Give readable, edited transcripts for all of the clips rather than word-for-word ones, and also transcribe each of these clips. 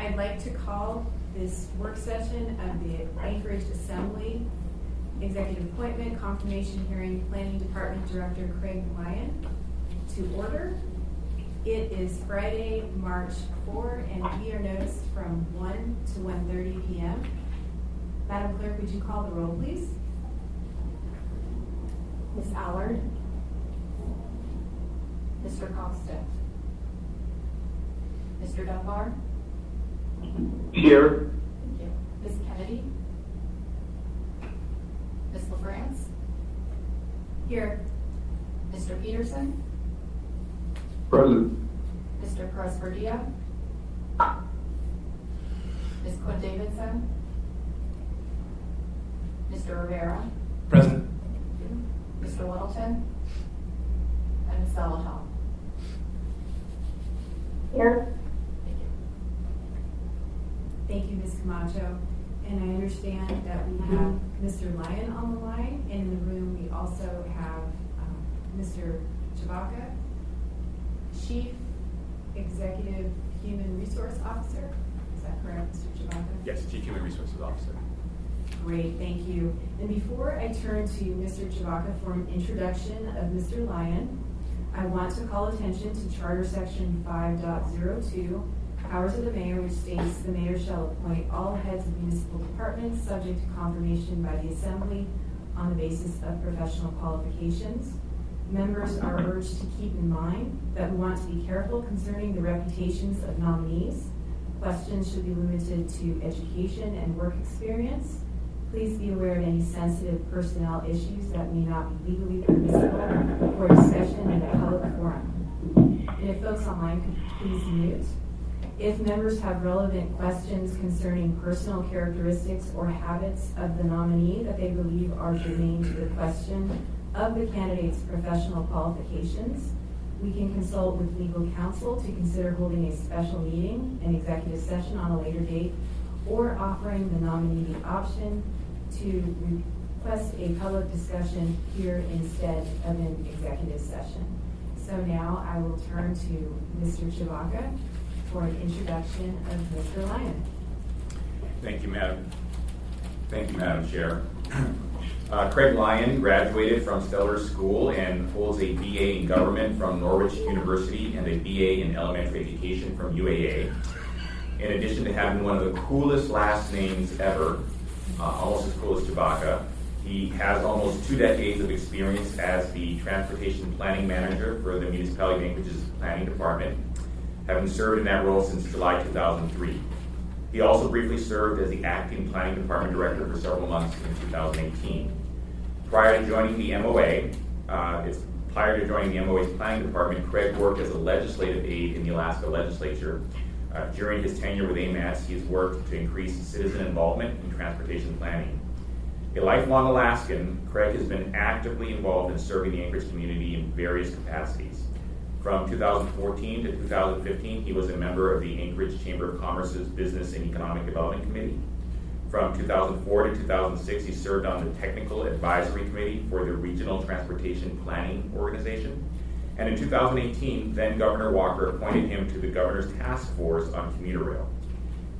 I'd like to call this work session of the Anchorage Assembly Executive Appointment Confirmation Hearing Planning Department Director Craig Lyon to order. It is Friday, March 4, and we are noticed from 1 to 1:30 p.m. Madam Clerk, would you call the roll, please? Ms. Allard, Mr. Constant, Mr. Dunbar, Here. thank you. Ms. Kennedy, Ms. LaFrance, Here. Mr. Peterson, Present. Mr. Perez-Verdia, Ms. Quinn Davidson, Mr. Rivera, Present. Mr. Littleton, and Ms. Salatone. Here. Thank you. Thank you, Ms. Camacho. And I understand that we have Mr. Lyon on the line, and in the room we also have Mr. Chabaka, Chief Executive Human Resource Officer. Is that correct, Mr. Chabaka? Yes, Chief Human Resources Officer. Great, thank you. And before I turn to Mr. Chabaka for an introduction of Mr. Lyon, I want to call attention to Charter Section 5.02, Powers of the Mayor, which states the mayor shall appoint all heads of municipal departments subject to confirmation by the Assembly on the basis of professional qualifications. Members are urged to keep in mind that we want to be careful concerning the reputations of nominees. Questions should be limited to education and work experience. Please be aware of any sensitive personnel issues that may not be legally permissible for discussion in a public forum. And if folks online could please mute. If members have relevant questions concerning personal characteristics or habits of the nominee that they believe are germane to the question of the candidate's professional qualifications, we can consult with legal counsel to consider holding a special meeting, an executive session on a later date, or offering the nominee the option to request a public discussion here instead of an executive session. So now I will turn to Mr. Chabaka for an introduction of Mr. Lyon. Thank you, Madam Chair. Craig Lyon graduated from Stellar School and holds a BA in Government from Norwich University and a BA in Elementary Education from UAA. In addition to having one of the coolest last names ever, almost as cool as Chabaka, he has almost 2 decades of experience as the Transportation Planning Manager for the Municipality of Anchorage's Planning Department, having served in that role since July 2003. He also briefly served as the Acting Planning Department Director for several months in 2018. Prior to joining the MOA's Planning Department, Craig worked as a legislative aide in the Alaska Legislature. During his tenure with AMATS, he has worked to increase citizen involvement in transportation planning. A lifelong Alaskan, Craig has been actively involved in serving the Anchorage community in various capacities. From 2014 to 2015, he was a member of the Anchorage Chamber of Commerce's Business and Economic Development Committee. From 2004 to 2006, he served on the Technical Advisory Committee for the Regional Transportation Planning Organization. And in 2018, then Governor Walker appointed him to the Governor's Task Force on Commuter Rail.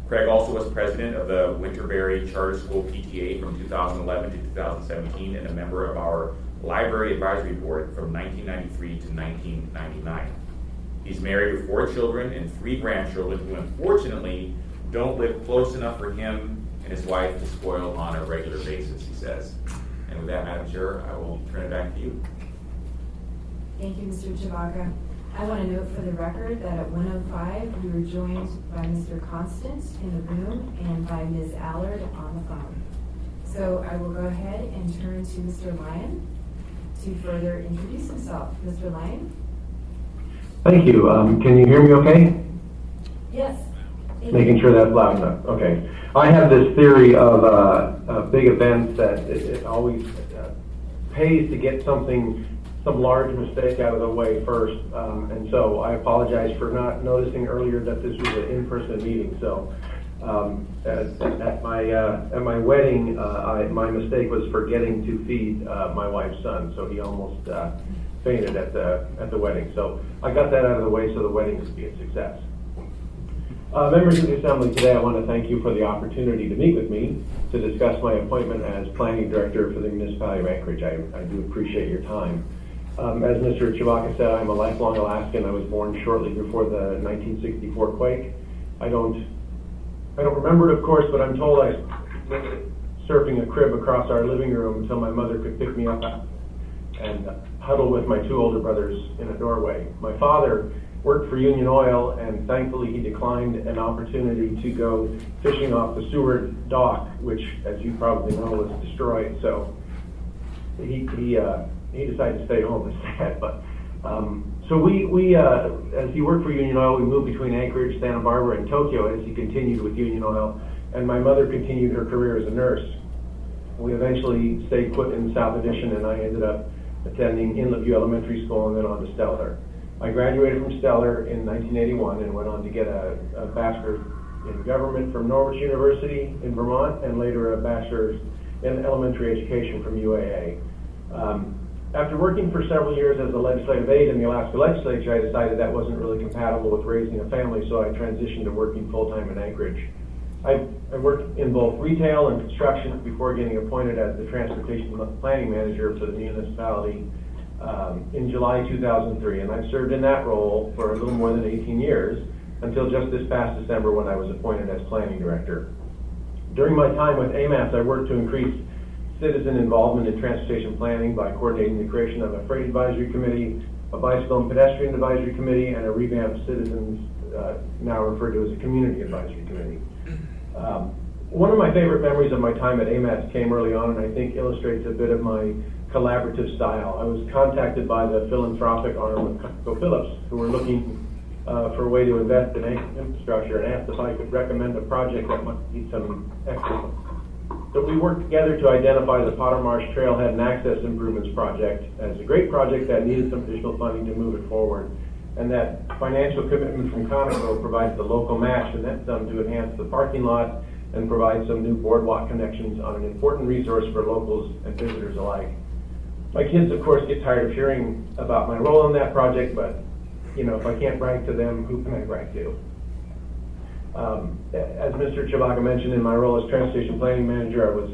Craig also was president of the Winterberry Charter School PTA from 2011 to 2017 and a member of our Library Advisory Board from 1993 to 1999. He's married with 4 children and 3 grandchildren who unfortunately don't live close enough for him and his wife to spoil on a regular basis, he says. And with that, Madam Chair, I will turn it back to you. Thank you, Mr. Chabaka. I want to note for the record that at 1:05 we were joined by Mr. Constant in the room and by Ms. Allard on the phone. So I will go ahead and turn to Mr. Lyon to further introduce himself. Mr. Lyon? Thank you. Can you hear me okay? Yes. Making sure that's loud enough. Okay. I have this theory of big events that it always pays to get some large mistake out of the way first. And so I apologize for not noticing earlier that this was an in-person meeting. So at my wedding, my mistake was forgetting to feed my wife's son. So he almost fainted at the wedding. So I got that out of the way so the wedding could be a success. Members of the Assembly, today I want to thank you for the opportunity to meet with me to discuss my appointment as Planning Director for the Municipality of Anchorage. I do appreciate your time. As Mr. Chewbacca said, I'm a lifelong Alaskan. I was born shortly before the 1964 quake. I don't remember it, of course, but I'm told I was surfing a crib across our living room until my mother could pick me up and huddle with my 2 older brothers in a doorway. My father worked for Union Oil, and thankfully he declined an opportunity to go fishing off the Seward dock, which, as you probably know, was destroyed. So he decided to stay home instead. But so we as he worked for Union Oil, we moved between Anchorage, Santa Barbara, and Tokyo as he continued with Union Oil, and my mother continued her career as a nurse. We eventually stayed put in South Addition, and I ended up attending Inlet View Elementary School and then on to Stellar. I graduated from Stellar in 1981 and went on to get a bachelor's in government from Norwich University in Vermont, and later a bachelor's in elementary education from UAA. After working for several years as a legislative aide in the Alaska Legislature, I decided that wasn't really compatible with raising a family, so I transitioned to working full-time in Anchorage. I worked in both retail and construction before getting appointed as the Transportation Planning Manager for the municipality in July 2003, and I've served in that role for a little more than 18 years until just this past December when I was appointed as Planning Director. During my time with AMATS, I worked to increase citizen involvement in transportation planning by coordinating the creation of a freight advisory committee, a bicycle and pedestrian advisory committee, and a revamped citizens, now referred to as a community advisory committee. One of my favorite memories of my time at AMATS came early on, and I think illustrates a bit of my collaborative style. I was contacted by the philanthropic arm of ConocoPhillips, who were looking for a way to invest in infrastructure, and asked if I could recommend a project that might need some excellence. So we worked together to identify the Potter Marsh Trailhead and Access Improvements Project as a great project that needed some additional funding to move it forward, and that financial commitment from Conoco provides the local match and then some to enhance the parking lot and provide some new boardwalk connections on an important resource for locals and visitors alike. My kids, of course, get tired of hearing about my role in that project, but if I can't brag to them, who can I brag to? As Mr. Chewbacca mentioned, in my role as Transportation Planning Manager, I was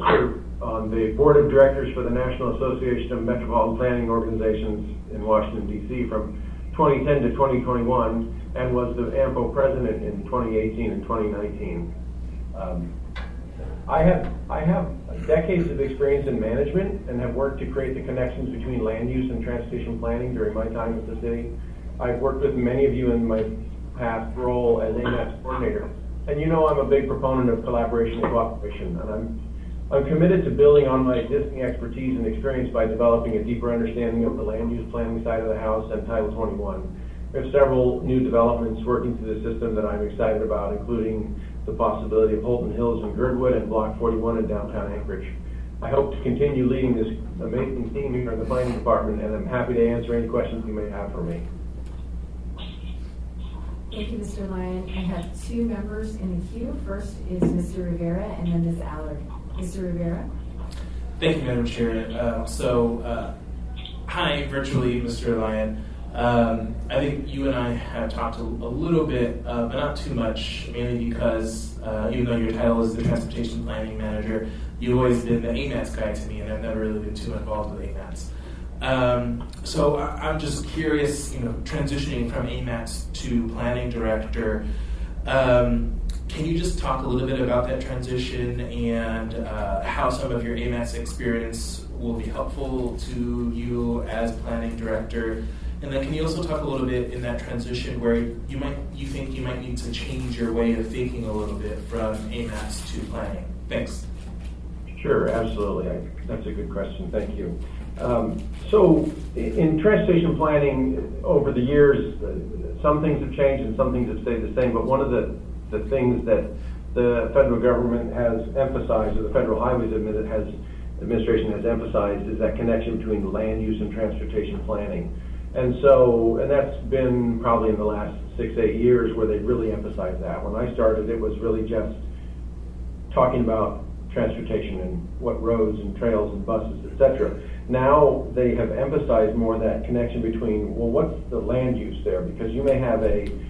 served on the Board of Directors for the National Association of Metropolitan Planning Organizations in Washington, D.C. from 2010 to 2021, and was the AMPO President in 2018 and 2019. I have decades of experience in management and have worked to create the connections between land use and transportation planning during my time with the city. I've worked with many of you in my past role as AMATS coordinator, and I'm a big proponent of collaboration and cooperation, and I'm committed to building on my existing expertise and experience by developing a deeper understanding of the land use planning side of the house and Title 21. We have several new developments working through the system that I'm excited about, including the possibility of Holton Hills and Girdwood and Block 41 in downtown Anchorage. I hope to continue leading this amazing team here in the planning department, and I'm happy to answer any questions you may have for me. Thank you, Mr. Lyon. I have 2 members in the queue. First is Mr. Rivera and then Ms. Allard. Mr. Rivera. Thank you, Madam Chair. Hi, virtually, Mr. Lyon. I think you and I have talked a little bit, but not too much, mainly because even though your title is the Transportation Planning Manager, you've always been the AMATS guy to me, and I've never really been too involved with AMATS. So I'm just curious, transitioning from AMATS to Planning Director, can you just talk a little bit about that transition and how some of your AMATS experience will be helpful to you as Planning Director? And then can you also talk a little bit in that transition where you think you might need to change your way of thinking a little bit from AMATS to planning? Thanks. Sure, absolutely. That's a good question. Thank you. So in transportation planning, over the years, some things have changed and some things have stayed the same, but one of the things that the federal government has emphasized, or the Federal Highways Administration has emphasized, is that connection between land use and transportation planning. And that's been probably in the last 6-8 years where they really emphasized that. When I started, it was really just talking about transportation and what roads and trails and buses, etc. now they have emphasized more that connection between, well, what's the land use there? Because you may have an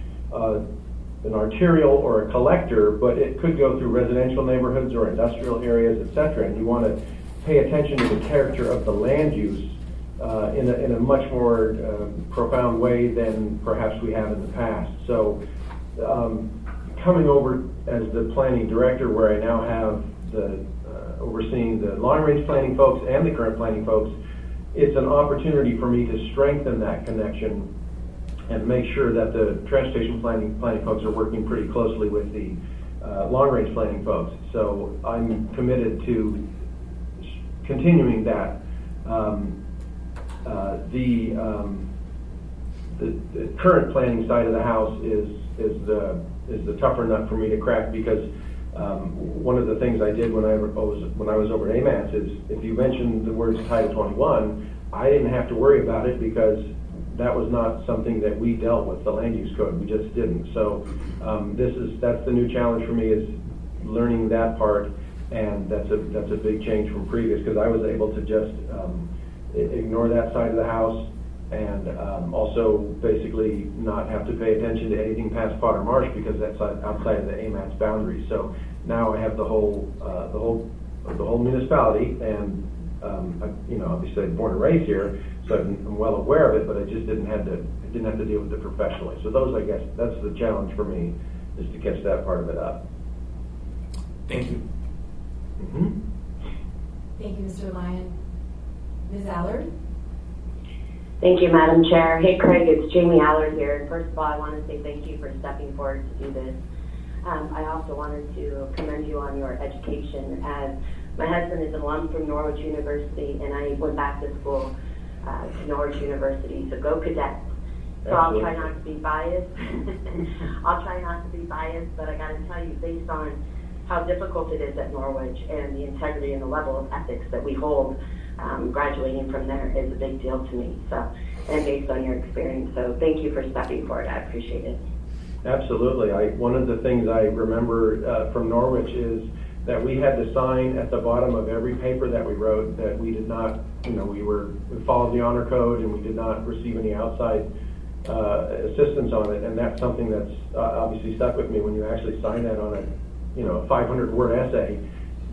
arterial or a collector, but it could go through residential neighborhoods or industrial areas, et cetera, and you want to pay attention to the character of the land use in a much more profound way than perhaps we have in the past. So coming over as the planning director, where I now have the overseeing the long-range planning folks and the current planning folks, it's an opportunity for me to strengthen that connection and make sure that the transportation planning folks are working pretty closely with the long-range planning folks. So I'm committed to continuing that. The current planning side of the house is the tougher nut for me to crack, because one of the things I did when I was over at AMATS is, if you mentioned the words Title 21, I didn't have to worry about it because that was not something that we dealt with, the land use code. We just didn't. So that's the new challenge for me, is learning that part, and that's a big change from previous, because I was able to just ignore that side of the house, and also basically not have to pay attention to anything past Potter Marsh, because that's outside of the AMATS boundaries. So now I have the whole municipality, and obviously I'm born and raised here, so I'm well aware of it, but I just didn't have to deal with it professionally. So those, I guess, that's the challenge for me, is to catch that part of it up. Thank you. Mm-hmm. Thank you, Mr. Lyon. Ms. Allard? Thank you, Madam Chair. Hey, Craig, it's Jamie Allard here. And first of all, I want to say thank you for stepping forward to do this. I also wanted to commend you on your education, as my husband is an alum from Norwich University, and I went back to school to Norwich University, so go Cadets. So I'll try not to be biased. But I got to tell you, based on how difficult it is at Norwich and the integrity and the level of ethics that we hold, graduating from there is a big deal to me. So, and based on your experience, so thank you for stepping forward. I appreciate it. Absolutely. One of the things I remember from Norwich is that we had to sign at the bottom of every paper that we wrote that we did not, we followed the honor code, and we did not receive any outside assistance on it. And that's something that's obviously stuck with me. When you actually sign that on a 500-word essay,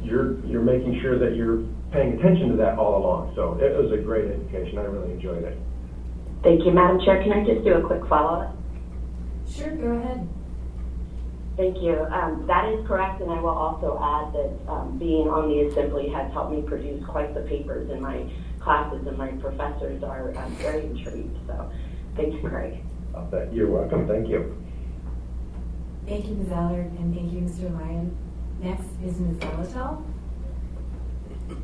you're making sure that you're paying attention to that all along. So it was a great education. I really enjoyed it. Thank you, Madam Chair. Can I just do a quick follow-up? Sure, go ahead. Thank you. That is correct, and I will also add that being on the Assembly has helped me produce quite the papers in my classes, and my professors are very intrigued. So thank you, Craig. You're welcome. Thank you. Thank you, Ms. Allard, and thank you, Mr. Lyon. Next is Ms. Zalatel.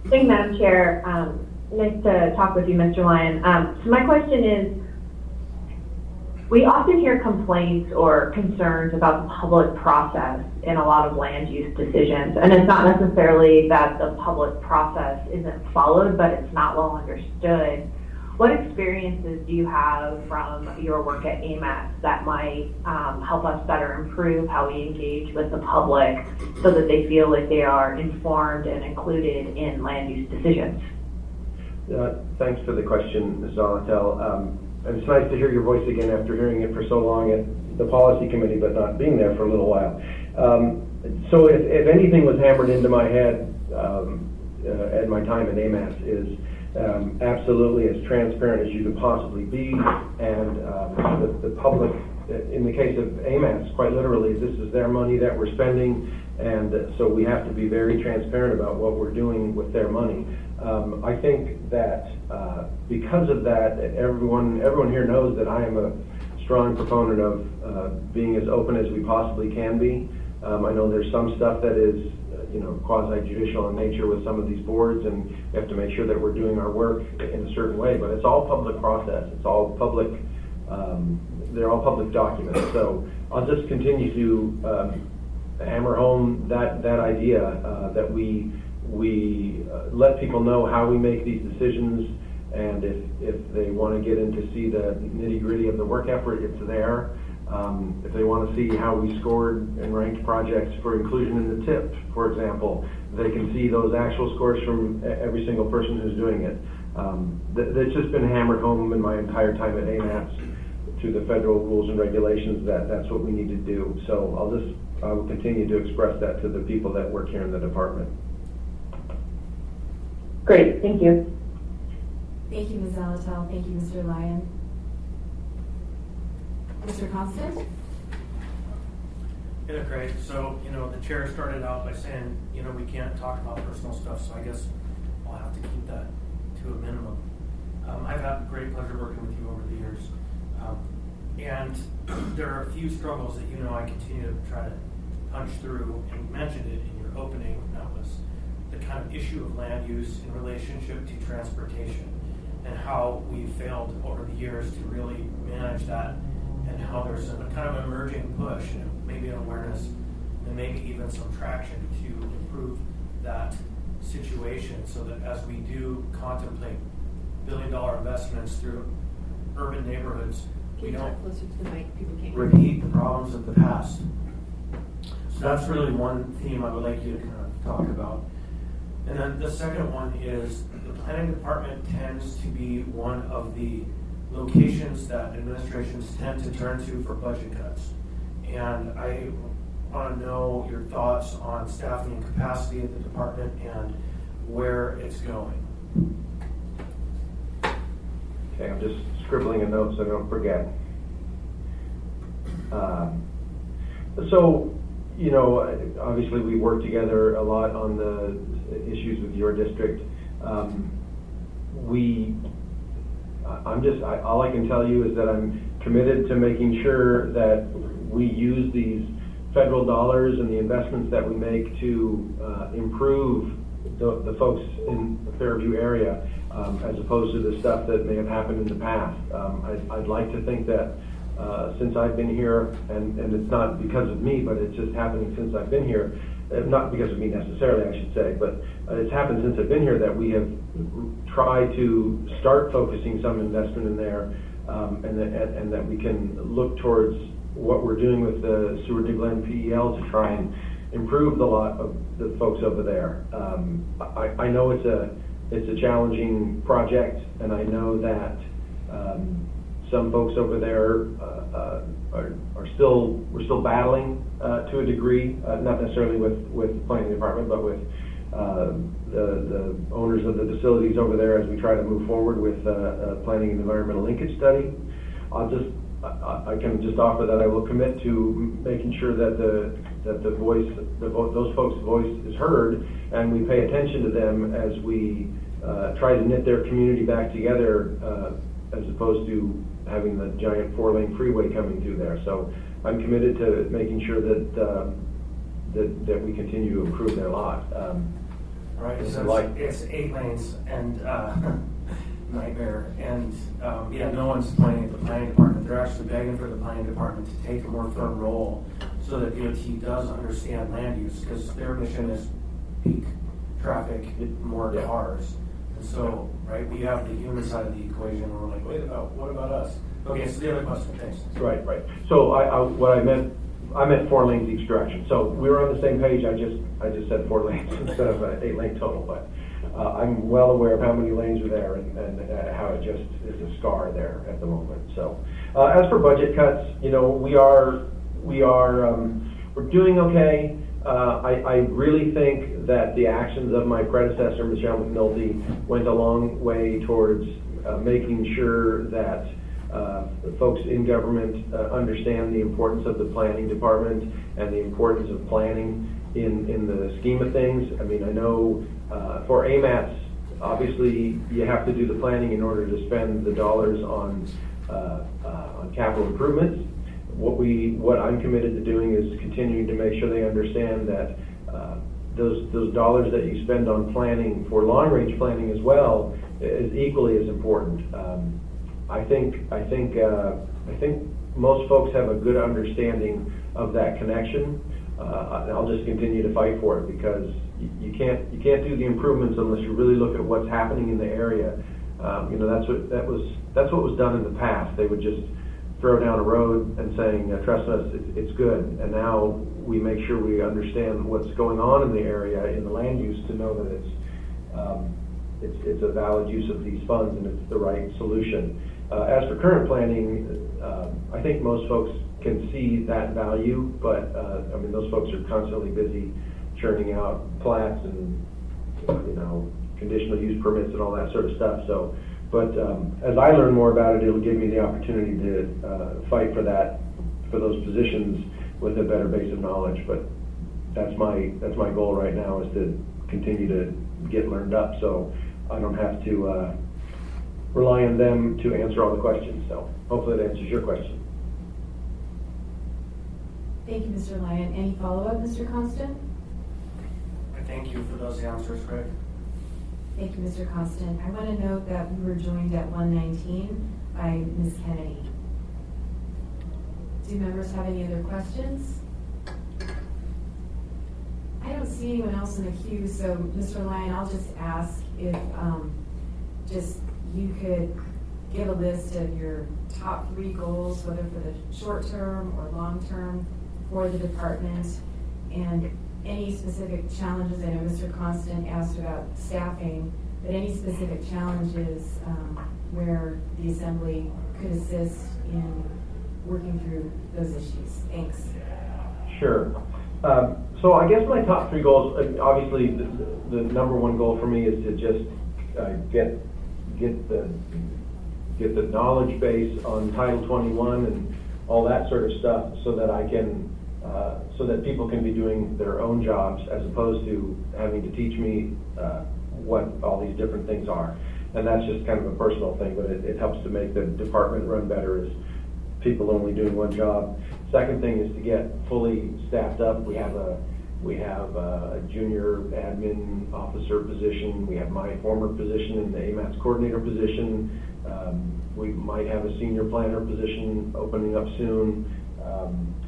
Thank you, Madam Chair. Nice to talk with you, Mr. Lyon. So my question is, we often hear complaints or concerns about the public process in a lot of land use decisions. And it's not necessarily that the public process isn't followed, but it's not well understood. What experiences do you have from your work at AMATS that might help us better improve how we engage with the public so that they feel like they are informed and included in land use decisions? Thanks for the question, Ms. Zalatel. It's nice to hear your voice again after hearing it for so long at the policy committee, but not being there for a little while. So if anything was hammered into my head at my time at AMATS is absolutely as transparent as you could possibly be, and the public, in the case of AMATS, quite literally, this is their money that we're spending, and so we have to be very transparent about what we're doing with their money. I think that because of that, everyone here knows that I am a strong proponent of being as open as we possibly can be. I know there's some stuff that is quasi-judicial in nature with some of these boards, and we have to make sure that we're doing our work in a certain way, but it's all public process. It's all public, they're all public documents. So I'll just continue to hammer home that idea that we let people know how we make these decisions, and if they want to get in to see the nitty-gritty of the work effort, it's there. If they want to see how we scored and ranked projects for inclusion in the TIP, for example, they can see those actual scores from every single person who's doing it. That's just been hammered home in my entire time at AMATS to the federal rules and regulations that that's what we need to do. So I will continue to express that to the people that work here in the department. Great, thank you. Thank you, Ms. Zalatel. Thank you, Mr. Lyon. Mr. Constant? Yeah, Craig. So, the chair started out by saying, we can't talk about personal stuff, so I guess I'll have to keep that to a minimum. I've had great pleasure working with you over the years. And there are a few struggles that I continue to try to punch through, and you mentioned it in your opening, and that was the kind of issue of land use in relationship to transportation and how we failed over the years to really manage that, and how there's a kind of emerging push and maybe an awareness and maybe even some traction to improve that situation so that as we do contemplate billion-dollar investments through urban neighborhoods, we don't closer to the mic? People can't hear. repeat the problems of the past. So that's really one theme I would like you to kind of talk about. And then the second one is the planning department tends to be one of the locations that administrations tend to turn to for budget cuts. And I want to know your thoughts on staffing and capacity at the department and where it's going. Okay, I'm just scribbling a note so I don't forget. Obviously we work together a lot on the issues with your district. All I can tell you is that I'm committed to making sure that we use these federal dollars and the investments that we make to improve the folks in the Fairview area, as opposed to the stuff that may have happened in the past. I'd like to think that since I've been here, and it's not because of me, but it's just happening since I've been here, not because of me necessarily, I should say, but it's happened since I've been here that we have tried to start focusing some investment in there, and that we can look towards what we're doing with the Seward to Glen PEL to try and improve the lot of the folks over there. I know it's a challenging project, and I know that some folks over there we're still battling to a degree, not necessarily with the planning department, but with the owners of the facilities over there as we try to move forward with planning and environmental linkage study. I can just offer that I will commit to making sure that those folks' voice is heard, and we pay attention to them as we try to knit their community back together, as opposed to having the giant 4-lane freeway coming through there. So I'm committed to making sure that we continue to improve their lot. Right, so it's 8 lanes and nightmare, and no one's pointing at the planning department. They're actually begging for the planning department to take a more firm role so that DOT does understand land use, because their mission is peak traffic, more cars. And so, right, we have the human side of the equation, and we're like, what about us? Okay, so the other question, thanks. Right. So what I meant 4 lanes each direction. So we were on the same page. I just said 4 lanes instead of 8-lane total, but I'm well aware of how many lanes are there and how it just is a scar there at the moment. So as for budget cuts, we're doing okay. I really think that the actions of my predecessor, Michelle McNulty, went a long way towards making sure that the folks in government understand the importance of the planning department and the importance of planning in the scheme of things. I mean, I know for AMATs, obviously you have to do the planning in order to spend the dollars on capital improvements. What I'm committed to doing is continuing to make sure they understand that those dollars that you spend on planning for long-range planning as well is equally as important. I think most folks have a good understanding of that connection. I'll just continue to fight for it, because you can't do the improvements unless you really look at what's happening in the area. That's what was done in the past. They would just throw down a road and saying, trust us, it's good. And now we make sure we understand what's going on in the area, in the land use, to know that it's a valid use of these funds and it's the right solution. As for current planning, I think most folks can see that value, but I mean, those folks are constantly busy churning out plats and, conditional use permits and all that sort of stuff. So, but as I learn more about it, it'll give me the opportunity to fight for those positions with a better base of knowledge. But that's my goal right now, is to continue to get learned up, so I don't have to rely on them to answer all the questions. So hopefully that answers your question. Thank you, Mr. Lyon. Any follow-up, Mr. Constant? I thank you for those answers, Craig. Thank you, Mr. Constant. I want to note that we were joined at 1:19 by Ms. Kennedy. Do members have any other questions? I don't see anyone else in the queue, so Mr. Lyon, I'll just ask if just you could give a list of your top 3 goals, whether for the short term or long term for the department, and any specific challenges. I know Mr. Constant asked about staffing, but any specific challenges where the Assembly could assist in working through those issues. Thanks. Sure. So I guess my top 3 goals, obviously the number 1 goal for me is to just get the knowledge base on Title 21 and all that sort of stuff, so that I can, so that people can be doing their own jobs as opposed to having to teach me what all these different things are. And that's just kind of a personal thing, but it helps to make the department run better as people only doing one job. Second thing is to get fully staffed up. We have a junior admin officer position. We have my former position in the AMATS coordinator position. We might have a senior planner position opening up soon.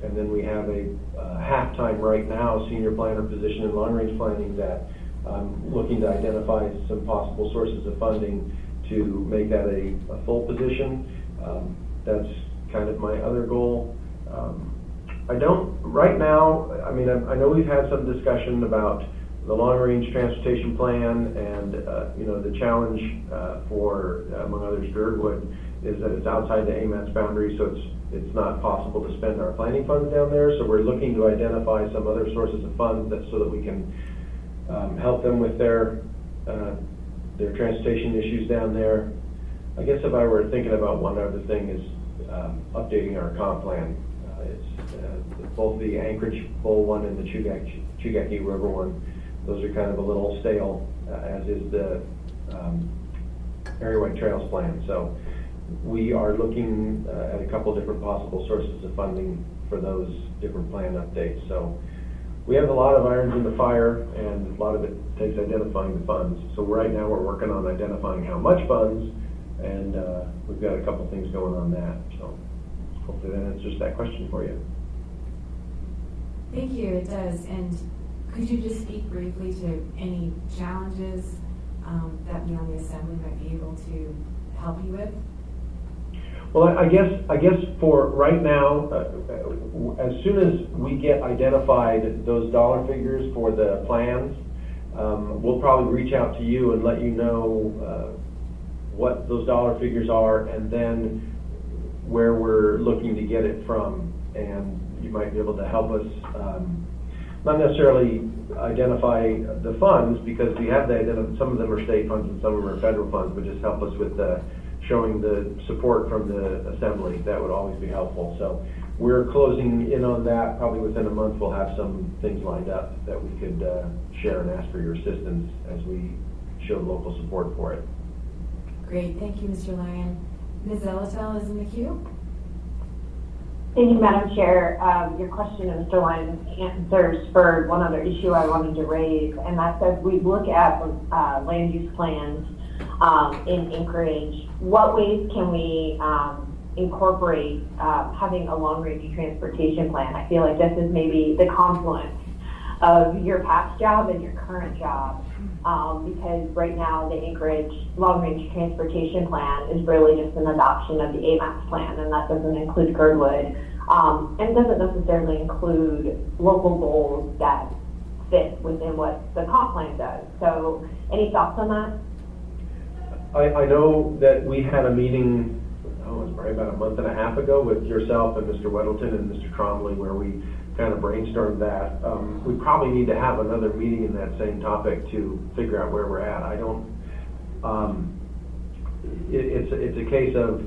And then we have a half-time right now senior planner position in long-range planning that I'm looking to identify some possible sources of funding to make that a full position. That's kind of my other goal. Right now, I mean, I know we've had some discussion about the long-range transportation plan, and the challenge for, among others, Girdwood, is that it's outside the AMATS boundary, so it's not possible to spend our planning funds down there. So we're looking to identify some other sources of funds so that we can help them with their transportation issues down there. I guess if I were thinking about one other thing is updating our comp plan. It's both the Anchorage Bowl one and the Chugaki River one. Those are kind of a little stale, as is the Area White Trails plan. So we are looking at a couple different possible sources of funding for those different plan updates. So we have a lot of irons in the fire, and a lot of it takes identifying the funds. So right now we're working on identifying how much funds, and we've got a couple things going on that. So hopefully that answers that question for you. Thank you, it does. And could you just speak briefly to any challenges that we on the Assembly might be able to help you with? Well, I guess for right now, as soon as we get identified those dollar figures for the plans, we'll probably reach out to you and let you know what those dollar figures are, and then where we're looking to get it from. And you might be able to help us, not necessarily identify the funds, because we have some of them are state funds and some of them are federal funds, but just help us with showing the support from the Assembly. That would always be helpful. So we're closing in on that. Probably within a month we'll have some things lined up that we could share and ask for your assistance as we show local support for it. Great, thank you, Mr. Lyon. Ms. Zelatel is in the queue. Thank you, Madam Chair. Your question, Mr. Lyon, answers for one other issue I wanted to raise, and that's as we look at land use plans in Anchorage, what ways can we incorporate having a long-range transportation plan? I feel like this is maybe the confluence of your past job and your current job, because right now the Anchorage long-range transportation plan is really just an adoption of the AMATS plan, and that doesn't include Girdwood, and doesn't necessarily include local goals that fit within what the comp plan does. So any thoughts on that? I know that we had a meeting, it was probably about a month and a half ago with yourself and Mr. Weddleton and Mr. Trombley where we kind of brainstormed that. We probably need to have another meeting in that same topic to figure out where we're at. I don't, it's a case of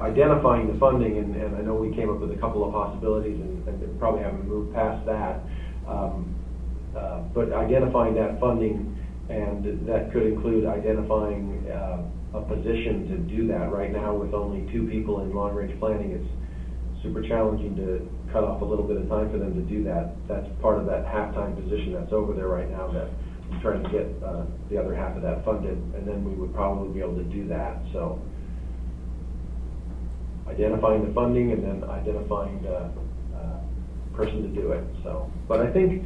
identifying the funding, and I know we came up with a couple of possibilities and probably haven't moved past that. But identifying that funding, and that could include identifying a position to do that. Right now, with only 2 people in long-range planning, it's super challenging to cut off a little bit of time for them to do that. That's part of that half-time position that's over there right now that I'm trying to get the other half of that funded, and then we would probably be able to do that. So identifying the funding and then identifying the person to do it. So, but I think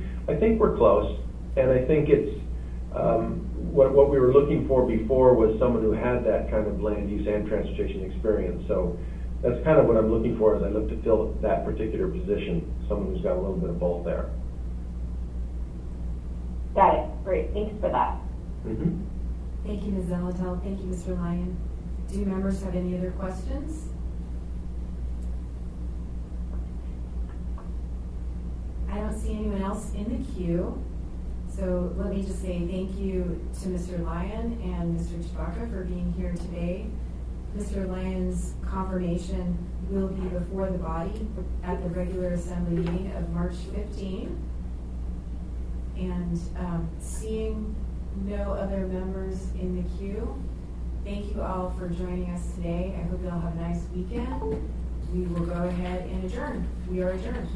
we're close, and I think it's what we were looking for before was someone who had that kind of land use and transportation experience. So that's kind of what I'm looking for as I look to fill that particular position, someone who's got a little bit of both there. Got it. Great. Thanks for that. Mm-hmm. Thank you, Ms. Zalatel. Thank you, Mr. Lyon. Do members have any other questions? I don't see anyone else in the queue. So let me just say thank you to Mr. Lyon and Mr. Chewbacca for being here today. Mr. Lyon's confirmation will be before the body at the regular assembly meeting of March 15. And seeing no other members in the queue, thank you all for joining us today. I hope you all have a nice weekend. We will go ahead and adjourn. We are adjourned.